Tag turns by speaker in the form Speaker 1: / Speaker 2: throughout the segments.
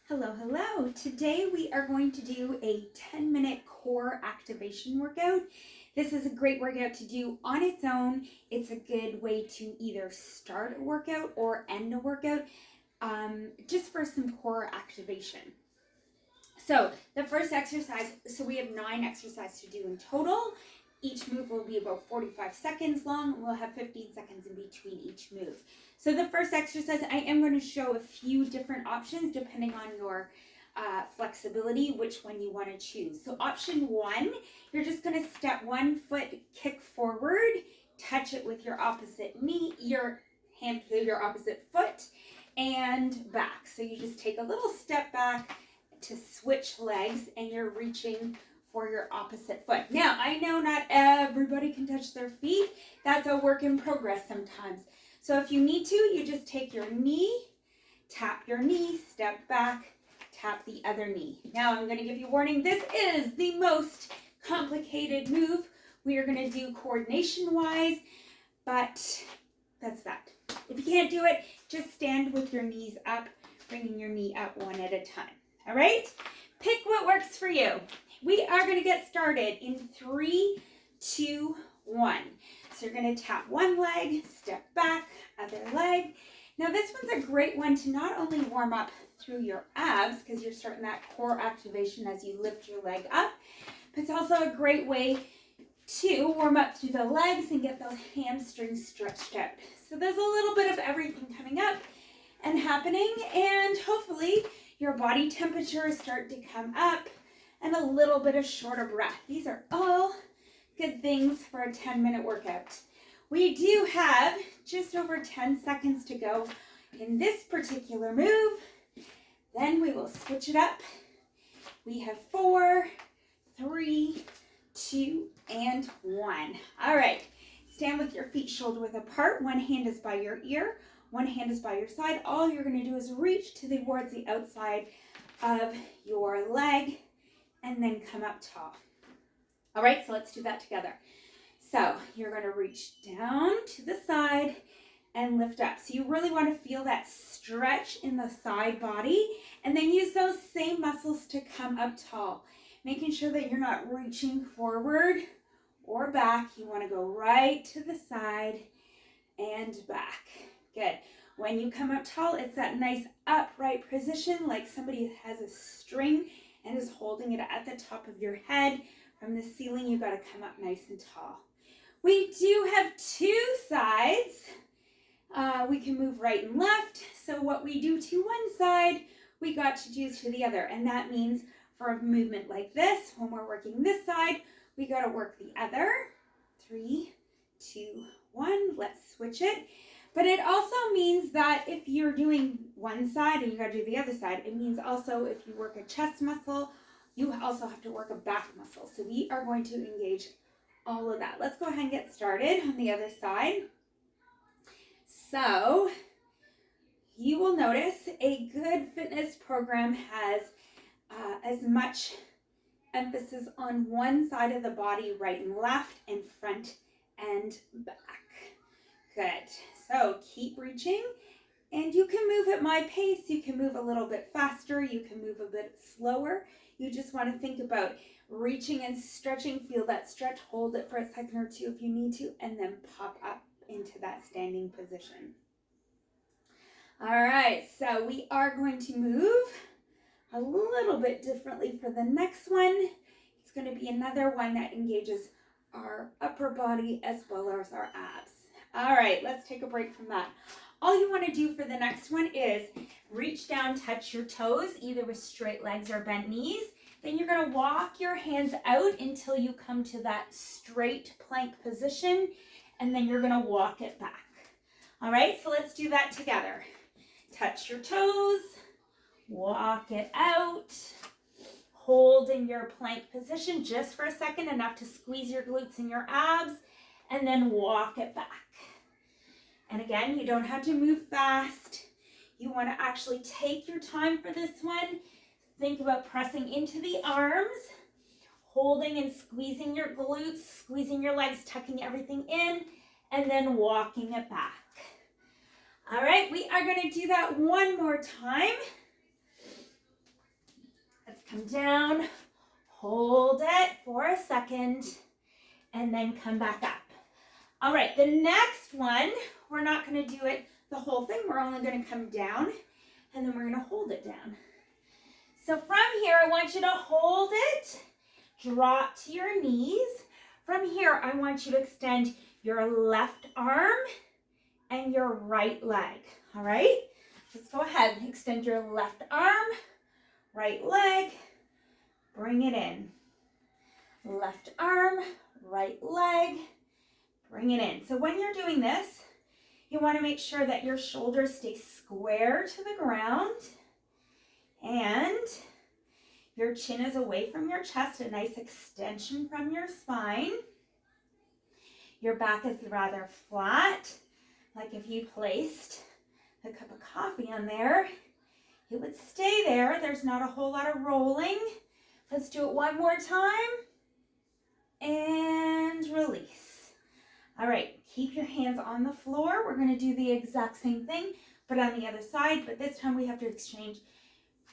Speaker 1: Hello, hello. Today we are going to do a 10-minute core activation workout. This is a great workout to do on its own. It's a good way to either start a workout or end a workout, just for some core activation. So the first exercise, we have 9 exercises to do in total. Each move will be about 45 seconds long. We'll have 15 seconds in between each move. So the first exercise, I am going to show a few different options depending on your flexibility, which one you want to choose. So option 1, you're just going to step 1 foot, kick forward, touch it with your opposite knee, your hand to your opposite foot, and back. So you just take a little step back to switch legs and you're reaching for your opposite foot. Now, I know not everybody can touch their feet. That's a work in progress sometimes. So if you need to, you just take your knee, tap your knee, step back, tap the other knee. Now I'm going to give you a warning. This is the most complicated move we are going to do coordination-wise, but that's that. If you can't do it, just stand with your knees up, bringing your knee up one at a time. All right? Pick what works for you. We are going to get started in 3, 2, 1. So you're going to tap one leg, step back, other leg. Now this one's a great one to not only warm up through your abs, because you're starting that core activation as you lift your leg up, but it's also a great way to warm up through the legs and get those hamstrings stretched out. So there's a little bit of everything coming up and happening, and hopefully your body temperature start to come up and a little bit of shorter breath. These are all good things for a 10-minute workout. We do have just over 10 seconds to go in this particular move. Then we will switch it up. We have 4, 3, 2, and 1. All right, stand with your feet shoulder width apart. One hand is by your ear, one hand is by your side. All you're going to do is reach towards the outside of your leg and then come up tall. All right, so let's do that together. So you're going to reach down to the side and lift up. So you really want to feel that stretch in the side body, and then use those same muscles to come up tall, making sure that you're not reaching forward or back. You want to go right to the side and back. Good. When you come up tall, it's that nice upright position, like somebody has a string and is holding it at the top of your head. From the ceiling, you got to come up nice and tall. We do have 2 sides. We can move right and left. So what we do to one side, we got to do to the other. And that means for a movement like this, when we're working this side, we got to work the other. 3, 2, 1. Let's switch it. But it also means that if you're doing one side and you got to do the other side, it means also if you work a chest muscle, you also have to work a back muscle. So we are going to engage all of that. Let's go ahead and get started on the other side. So you will notice a good fitness program has as much emphasis on one side of the body, right and left, and front and back. Good. So keep reaching, and you can move at my pace. You can move a little bit faster. You can move a bit slower. You just want to think about reaching and stretching. Feel that stretch. Hold it for a second or two if you need to, and then pop up into that standing position. All right, so we are going to move a little bit differently for the next one. It's going to be another one that engages our upper body as well as our abs. All right, let's take a break from that. All you want to do for the next one is reach down, touch your toes, either with straight legs or bent knees. Then you're going to walk your hands out until you come to that straight plank position, and then you're going to walk it back. All right, so let's do that together. Touch your toes, walk it out, hold in your plank position just for a second, enough to squeeze your glutes and your abs, and then walk it back. And again, you don't have to move fast. You want to actually take your time for this one. Think about pressing into the arms, holding and squeezing your glutes, squeezing your legs, tucking everything in, and then walking it back. All right, we are going to do that one more time. Come down, hold it for a second, and then come back up. All right, the next one, we're not going to do it the whole thing. We're only going to come down, and then we're going to hold it down. So from here, I want you to hold it, drop to your knees. From here, I want you to extend your left arm and your right leg, all right? Let's go ahead and extend your left arm, right leg, bring it in. Left arm, right leg, bring it in. So when you're doing this, you want to make sure that your shoulders stay square to the ground and your chin is away from your chest, a nice extension from your spine. Your back is rather flat, like if you placed a cup of coffee on there, it would stay there. There's not a whole lot of rolling. Let's do it one more time and release. All right, keep your hands on the floor. We're going to do the exact same thing, but on the other side, but this time we have to exchange.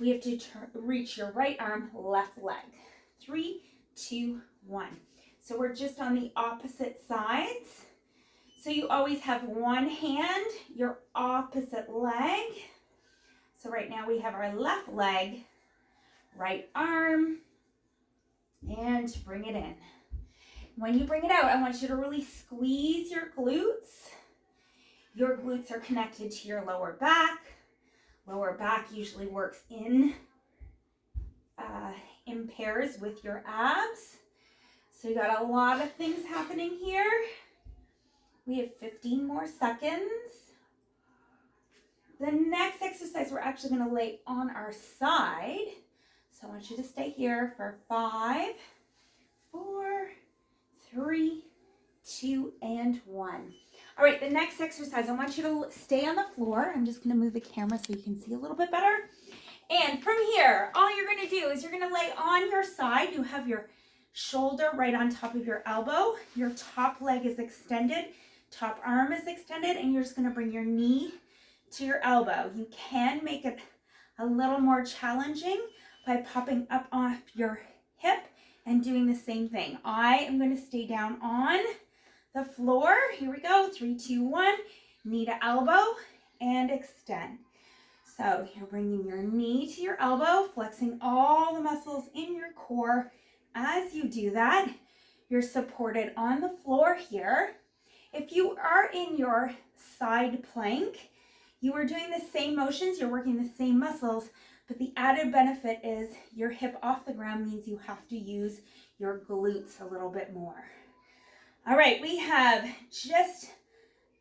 Speaker 1: We have to reach your right arm, left leg. 3, 2, 1. So we're just on the opposite sides. So you always have one hand, your opposite leg. So right now we have our left leg, right arm, and bring it in. When you bring it out, I want you to really squeeze your glutes. Your glutes are connected to your lower back. Lower back usually works in pairs with your abs. So you got a lot of things happening here. We have 15 more seconds. The next exercise, we're actually going to lay on our side. So I want you to stay here for 5, 4, 3, 2, and 1. All right, the next exercise, I want you to stay on the floor. I'm just going to move the camera so you can see a little bit better. And from here, all you're going to do is you're going to lay on your side. You have your shoulder right on top of your elbow. Your top leg is extended, top arm is extended, and you're just going to bring your knee to your elbow. You can make it a little more challenging by popping up off your hip and doing the same thing. I am going to stay down on the floor. Here we go. 3, 2, 1. Knee to elbow and extend. So you're bringing your knee to your elbow, flexing all the muscles in your core. As you do that, you're supported on the floor here. If you are in your side plank, you are doing the same motions, you're working the same muscles, but the added benefit is your hip off the ground means you have to use your glutes a little bit more. All right, we have just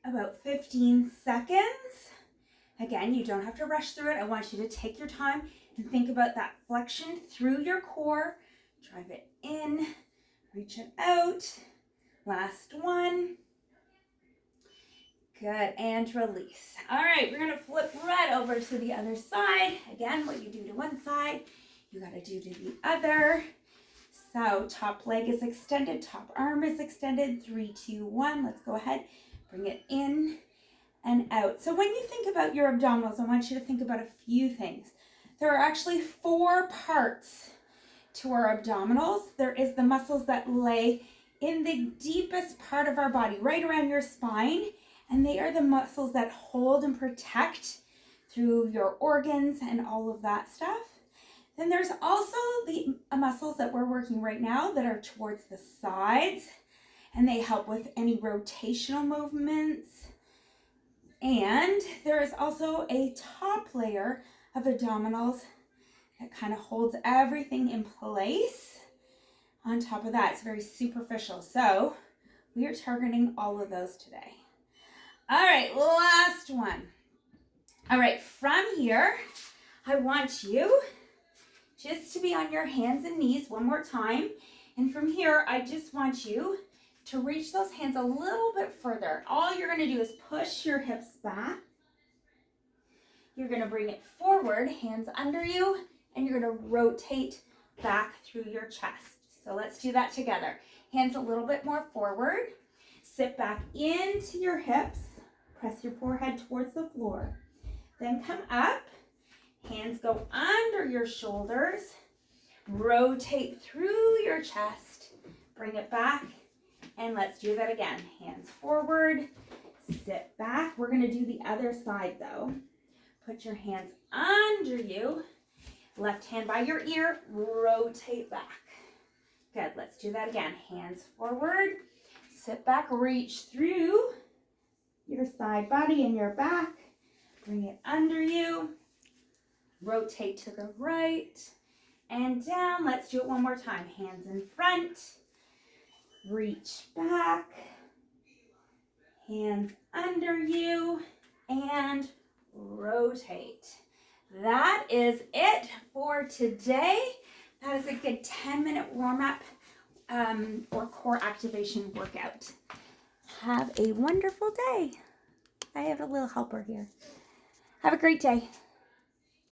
Speaker 1: about 15 seconds. Again, you don't have to rush through it. I want you to take your time and think about that flexion through your core. Drive it in, reach it out. Last one. Good, and release. All right, we're gonna flip right over to the other side. Again, what you do to one side, you gotta do to the other. So top leg is extended, top arm is extended. 3, 2, 1, let's go ahead. Bring it in and out. So when you think about your abdominals, I want you to think about a few things. There are actually 4 parts to our abdominals. There is the muscles that lay in the deepest part of our body, right around your spine, and they are the muscles that hold and protect through your organs and all of that stuff. Then there's also the muscles that we're working right now that are towards the sides, and they help with any rotational movements. And there is also a top layer of abdominals that kind of holds everything in place. On top of that, it's very superficial. So we are targeting all of those today. All right, last one. All right, from here, I want you just to be on your hands and knees one more time. And from here, I just want you to reach those hands a little bit further. All you're going to do is push your hips back. You're going to bring it forward, hands under you, and you're going to rotate back through your chest. So let's do that together. Hands a little bit more forward. Sit back into your hips. Press your forehead towards the floor. Then come up. Hands go under your shoulders. Rotate through your chest. Bring it back. And let's do that again. Hands forward. Sit back. We're going to do the other side though. Put your hands under you. Left hand by your ear. Rotate back. Good. Let's do that again. Hands forward. Sit back. Reach through your side body and your back. Bring it under you. Rotate to the right and down. Let's do it one more time. Hands in front. Reach back. Hands under you and rotate. That is it for today. That is a good 10-minute warm-up or core activation workout. Have a wonderful day. I have a little helper here. Have a great day.